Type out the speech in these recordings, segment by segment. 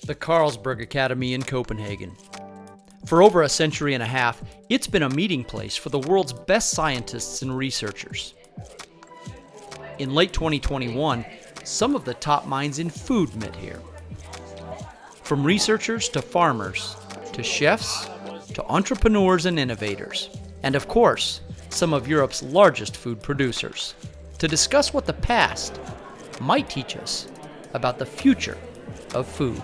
the Carlsberg Academy in Copenhagen. For over a century and a half, it's been a meeting place for the world's best scientists and researchers. In late 2021, some of the top minds in food met here. From researchers to farmers, to chefs, to entrepreneurs and innovators, and of course, some of Europe's largest food producers, to discuss what the past might teach us about the future of food.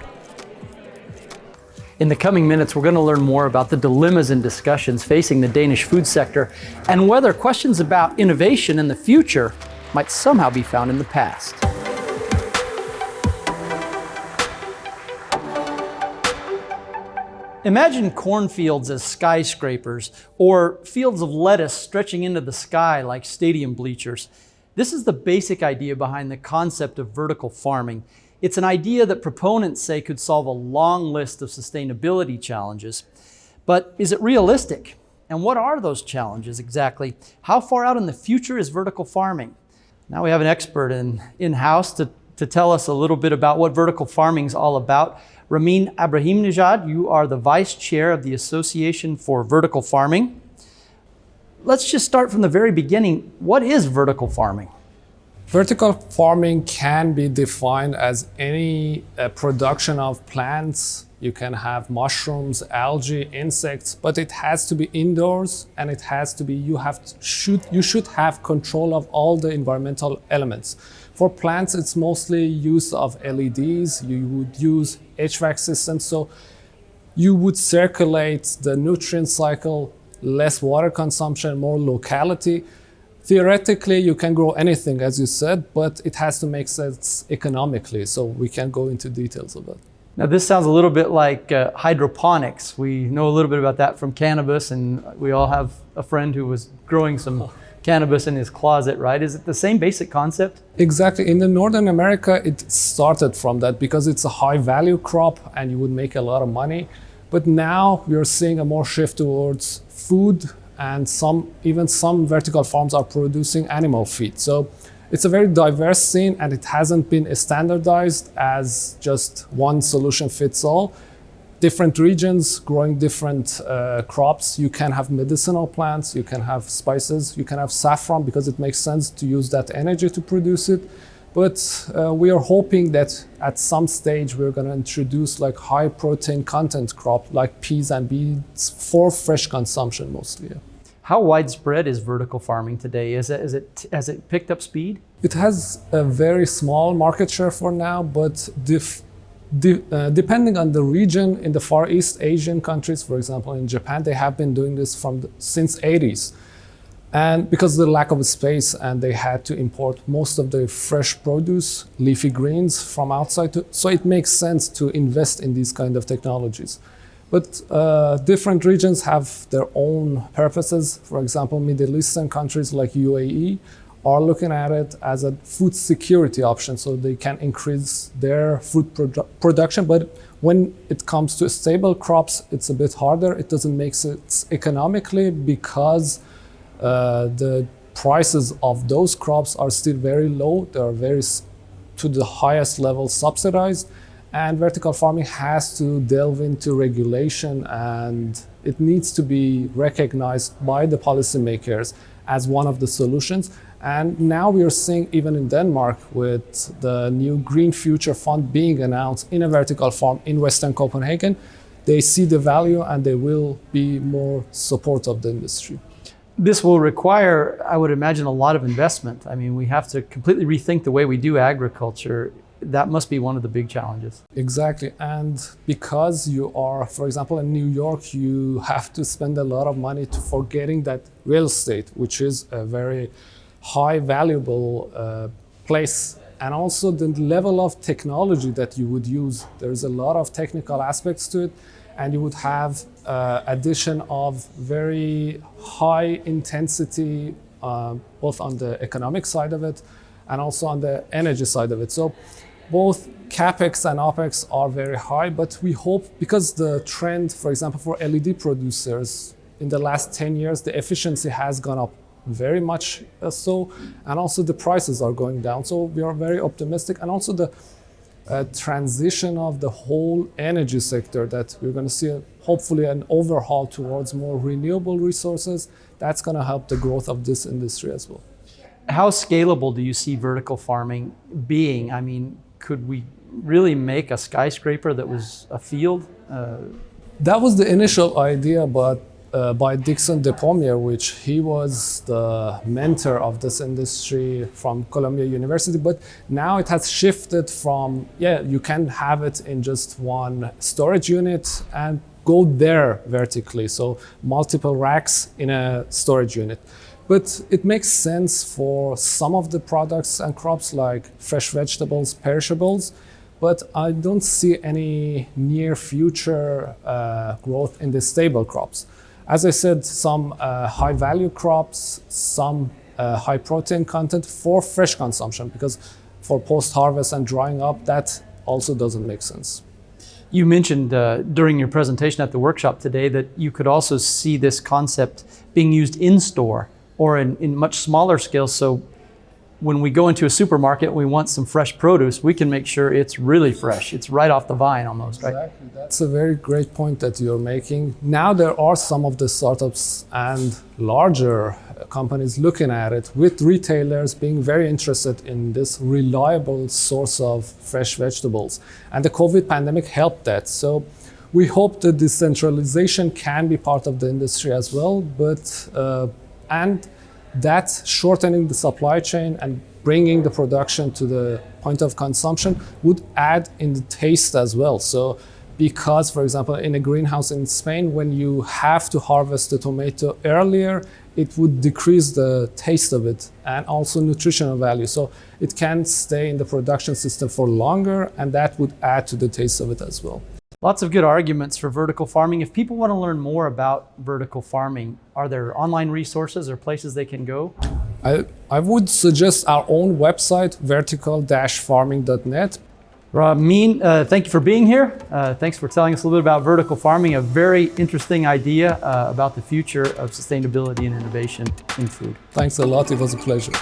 In the coming minutes, we're going to learn more about the dilemmas and discussions facing the Danish food sector and whether questions about innovation in the future might somehow be found in the past. Imagine cornfields as skyscrapers or fields of lettuce stretching into the sky like stadium bleachers. This is the basic idea behind the concept of vertical farming. It's an idea that proponents say could solve a long list of sustainability challenges. But is it realistic? And what are those challenges exactly? How far out in the future is vertical farming? Now we have an expert in-house to tell us a little bit about what vertical farming is all about. Ramin Ebrahimnejad, you are the Vice Chair of the Association for Vertical Farming. Let's just start from the very beginning. What is vertical farming? Vertical farming can be defined as any production of plants. You can have mushrooms, algae, insects, but it has to be indoors, and it has to be, you should have control of all the environmental elements. For plants, it's mostly use of LEDs. You would use HVAC systems, so you would circulate the nutrient cycle, less water consumption, more locality. Theoretically, you can grow anything, as you said, but it has to make sense economically, so we can go into details of it. Now, this sounds a little bit like hydroponics. We know a little bit about that from cannabis, and we all have a friend who was growing some cannabis in his closet, right? Is it the same basic concept? Exactly. In the Northern America, it started from that because it's a high value crop and you would make a lot of money. But now we're seeing a more shift towards food, and even some vertical farms are producing animal feed. So it's a very diverse scene, and it hasn't been standardized as just one solution fits all. Different regions growing different crops. You can have medicinal plants, you can have spices, you can have saffron because it makes sense to use that energy to produce it. But we are hoping that at some stage we're going to introduce like high protein content crop like peas and beans for fresh consumption mostly. Yeah. How widespread is vertical farming today? Has it picked up speed? It has a very small market share for now, but depending on the region, in the Far East Asian countries, for example, in Japan, they have been doing this since 80s. And because of the lack of space, and they had to import most of the fresh produce, leafy greens from outside, so it makes sense to invest in these kind of technologies. But different regions have their own purposes. For example, Middle Eastern countries like UAE are looking at it as a food security option, so they can increase their food production. But when it comes to stable crops, it's a bit harder. It doesn't make sense economically because the prices of those crops are still very low. They are to the highest level subsidized. And vertical farming has to delve into regulation, and it needs to be recognized by the policymakers as one of the solutions. And now we are seeing, even in Denmark, with the new Green Future Fund being announced in a vertical farm in Western Copenhagen, they see the value and they will be more support of the industry. This will require, I would imagine, a lot of investment. I mean, we have to completely rethink the way we do agriculture. That must be one of the big challenges. Exactly. And because you are, for example, in New York, you have to spend a lot of money for getting that real estate, which is a very high valuable place. And also the level of technology that you would use. There's a lot of technical aspects to it. And you would have addition of very high intensity, both on the economic side of it and also on the energy side of it. So both CapEx and OpEx are very high, but we hope, because the trend, for example, for LED producers in the last 10 years, the efficiency has gone up very much so, and also the prices are going down. So we are very optimistic, and also the a transition of the whole energy sector, that we're going to see hopefully an overhaul towards more renewable resources. That's going to help the growth of this industry as well. How scalable do you see vertical farming being? I mean, could we really make a skyscraper that was a field? That was the initial idea, but by Dixon DePommier, which he was the mentor of this industry from Columbia University. But now it has shifted from, you can have it in just one storage unit and go there vertically. So multiple racks in a storage unit. But it makes sense for some of the products and crops like fresh vegetables, perishables. But I don't see any near future growth in the stable crops. As I said, some high value crops, some high protein content for fresh consumption, because for post harvest and drying up, that also doesn't make sense. You mentioned during your presentation at the workshop today that you could also see this concept being used in store or in much smaller scale. So when we go into a supermarket and we want some fresh produce, we can make sure it's really fresh. It's right off the vine almost, right? Exactly. That's a very great point that you're making. Now there are some of the startups and larger companies looking at it, with retailers being very interested in this reliable source of fresh vegetables. And the COVID pandemic helped that. So we hope that decentralization can be part of the industry as well, and that shortening the supply chain and bringing the production to the point of consumption would add in the taste as well. So because, for example, in a greenhouse in Spain, when you have to harvest the tomato earlier, it would decrease the taste of it and also nutritional value. So it can stay in the production system for longer, and that would add to the taste of it as well. Lots of good arguments for vertical farming. If people want to learn more about vertical farming, are there online resources or places they can go? I would suggest our own website, vertical-farming.net. Ramin, thank you for being here. Thanks for telling us a little bit about vertical farming, a very interesting idea about the future of sustainability and innovation in food. Thanks a lot. It was a pleasure.